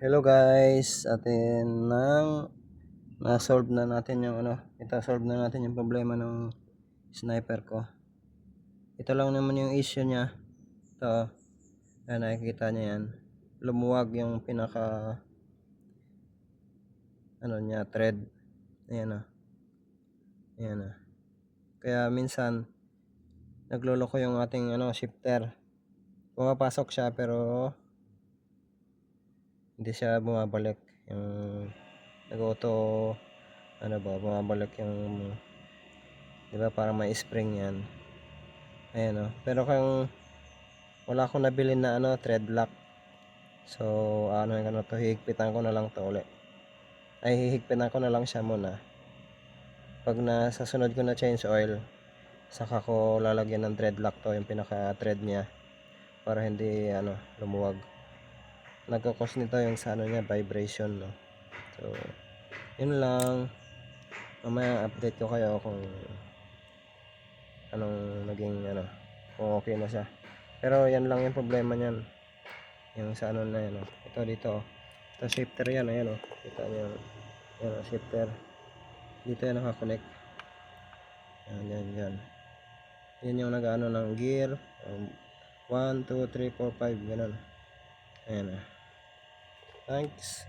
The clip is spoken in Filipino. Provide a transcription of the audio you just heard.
Hello guys, atin na-solve na natin yung solve na natin yung problema ng sniper ko. Ito lang naman yung issue niya. Ito, nakikita niya yan. Lumuwag yung pinaka niya, thread. Ayan Ayan Kaya minsan nagloloko yung ating shifter. Pumapasok siya pero hindi siya bumabalik. Yung nag-auto bumabalik yung, 'di ba, parang may spring yan. Pero kung wala akong nabili na thread lock, so hihigpitan ko na lang to ulit. Hihigpitan ko na lang siya muna. Pag sa sunod ko na change oil, saka ko lalagyan ng thread lock to, yung pinaka thread niya, para hindi lumuwag. Nagkakos nito yung sa niya, vibration, no. So yun lang. Mamaya update ko kayo kung anong naging kung okay na siya. Pero yan lang yung problema niyan, yung sa na yan, ito dito, ito shifter yan, ayan kita niyo yan, shifter dito yan nakakonect, yan yung nag-ano ng gear, 1, 2, 3, 4, 5 ganun. Ayan Thanks.